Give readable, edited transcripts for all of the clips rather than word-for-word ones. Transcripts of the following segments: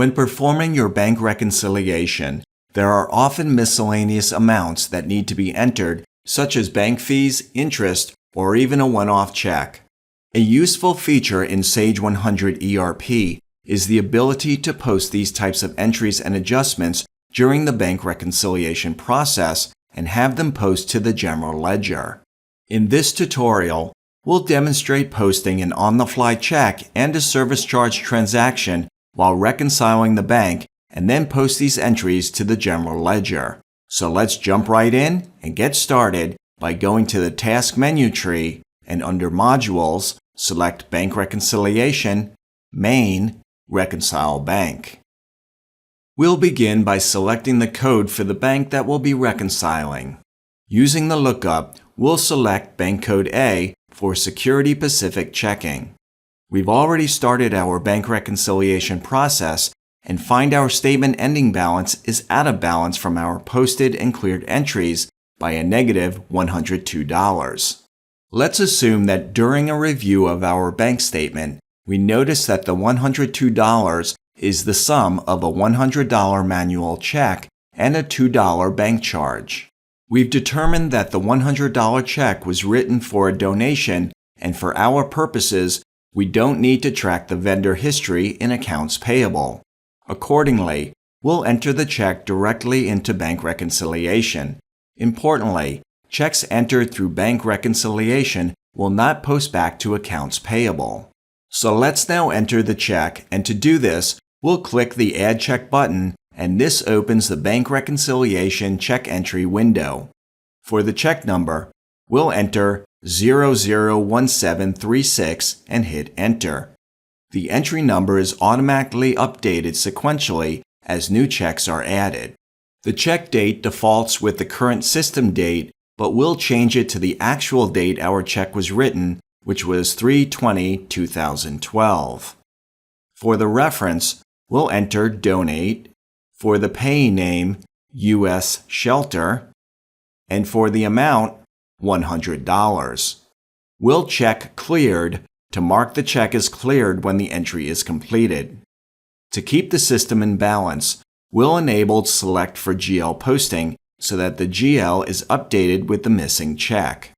When performing your bank reconciliation, there are often miscellaneous amounts that need to be entered, such as bank fees, interest, or even a one-off check. A useful feature in Sage 100 ERP is the ability to post these types of entries and adjustments during the bank reconciliation process and have them post to the general ledger. In this tutorial, we'll demonstrate posting an on-the-fly check and a service charge transaction while reconciling the bank, and then post these entries to the general ledger. So let's jump right in and get started by going to the Task menu tree and under Modules, select Bank Reconciliation, Main, Reconcile Bank. We'll begin by selecting the code for the bank that we'll be reconciling. Using the lookup, we'll select bank code A for Security Pacific checking. We've already started our bank reconciliation process and find our statement ending balance is out of balance from our posted and cleared entries by a negative $102. Let's assume that during a review of our bank statement, we notice that the $102 is the sum of a $100 manual check and a $2 bank charge. We've determined that the $100 check was written for a donation, and for our purposes, we don't need to track the vendor history in accounts payable. Accordingly, we'll enter the check directly into bank reconciliation. Importantly, checks entered through bank reconciliation will not post back to accounts payable. So let's now enter the check, and to do this, we'll click the Add Check button, and this opens the bank reconciliation check entry window. For the check number, we'll enter 001736 and hit Enter. The entry number is automatically updated sequentially as new checks are added. The check date defaults with the current system date, but we'll change it to the actual date our check was written, which was 3/20/2012. For the reference, we'll enter Donate, for the payee name, U.S. Shelter, and for the amount, $100. We'll check Cleared to mark the check as cleared when the entry is completed. To keep the system in balance, we'll enable Select for GL posting so that the GL is updated with the missing check.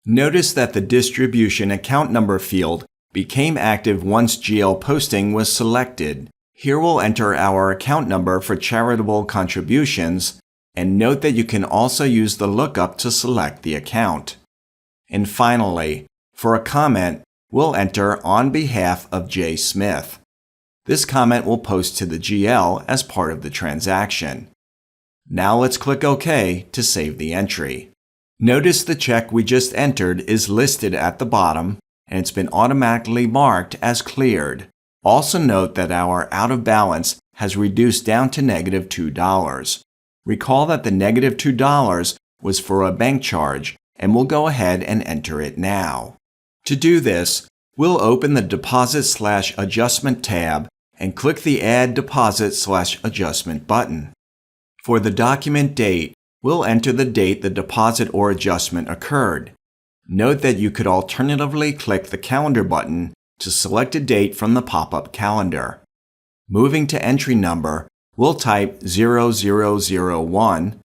Notice that the distribution account number field became active once GL posting was selected. Here we'll enter our account number for charitable contributions, and note that you can also use the lookup to select the account. And finally, for a comment, we'll enter On behalf of J. Smith. This comment will post to the GL as part of the transaction. Now let's click OK to save the entry. Notice the check we just entered is listed at the bottom, and it's been automatically marked as cleared. Also note that our out of balance has reduced down to negative $2. Recall that the negative $2 was for a bank charge, and we'll go ahead and enter it now. To do this, we'll open the Deposit/Adjustment tab and click the Add Deposit/Adjustment button. For the document date, we'll enter the date the deposit or adjustment occurred. Note that you could alternatively click the Calendar button to select a date from the pop-up calendar. Moving to entry number, we'll type 0001.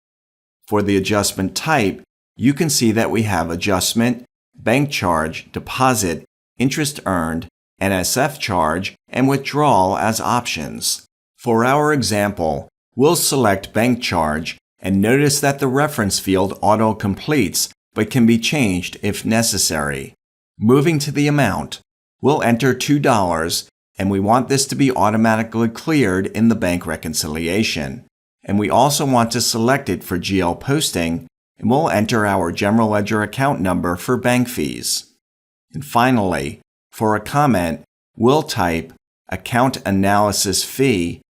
For the adjustment type, you can see that we have adjustment, bank charge, deposit, interest earned, NSF charge, and withdrawal as options. For our example, we'll select bank charge and notice that the reference field auto-completes but can be changed if necessary. Moving to the amount, we'll enter $2, and we want this to be automatically cleared in the bank reconciliation. And we also want to select it for GL posting, and we'll enter our general ledger account number for bank fees. And finally, for a comment, we'll type Account Analysis Fee,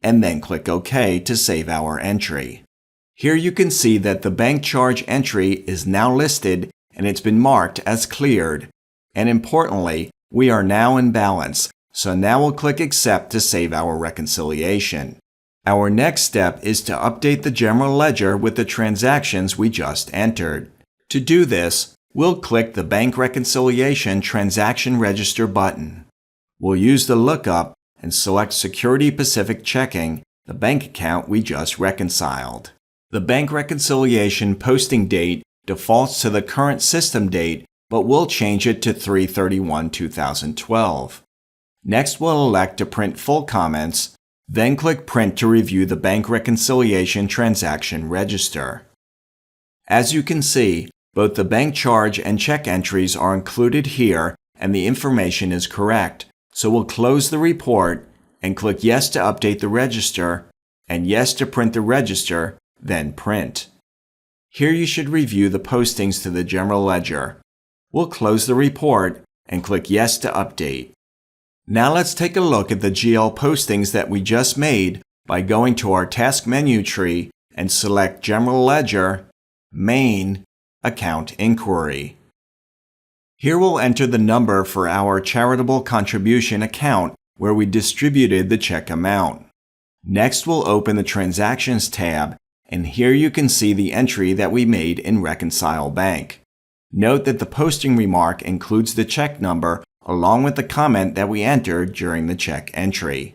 and then click OK to save our entry. Here you can see that the bank charge entry is now listed and it's been marked as cleared. And importantly, we are now in balance, so now we'll click Accept to save our reconciliation. Our next step is to update the general ledger with the transactions we just entered. To do this, we'll click the Bank Reconciliation Transaction Register button. We'll use the lookup and select Security Pacific Checking, the bank account we just reconciled. The bank reconciliation posting date defaults to the current system date, but we'll change it to 3/31/2012. Next, we'll elect to print full comments, then click Print to review the bank reconciliation transaction register. As you can see, both the bank charge and check entries are included here and the information is correct, so we'll close the report and click Yes to update the register and Yes to print the register, then Print. Here you should review the postings to the general ledger. We'll close the report and click Yes to update. Now let's take a look at the GL postings that we just made by going to our task menu tree and select General Ledger, Main, Account Inquiry. Here we'll enter the number for our charitable contribution account where we distributed the check amount. Next, we'll open the Transactions tab, and here you can see the entry that we made in Reconcile Bank. Note that the posting remark includes the check number along with the comment that we entered during the check entry.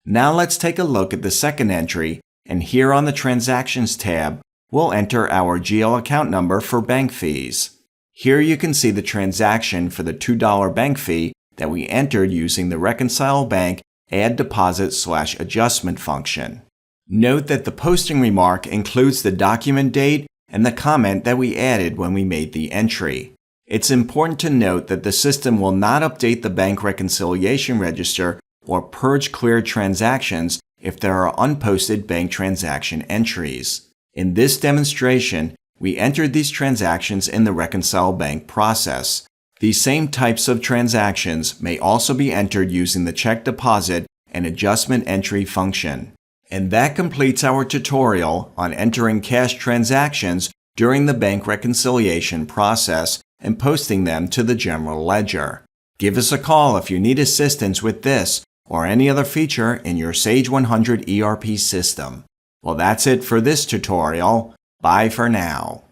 Now let's take a look at the second entry, and here on the Transactions tab, we'll enter our GL account number for bank fees. Here you can see the transaction for the $2 bank fee that we entered using the Reconcile Bank Add Deposit/Adjustment function. Note that the posting remark includes the document date and the comment that we added when we made the entry. It's important to note that the system will not update the bank reconciliation register or purge cleared transactions if there are unposted bank transaction entries. In this demonstration, we entered these transactions in the Reconcile Bank process. These same types of transactions may also be entered using the check deposit and adjustment entry function. And that completes our tutorial on entering cash transactions during the bank reconciliation process and posting them to the general ledger. Give us a call if you need assistance with this or any other feature in your Sage 100 ERP system. Well, that's it for this tutorial. Bye for now.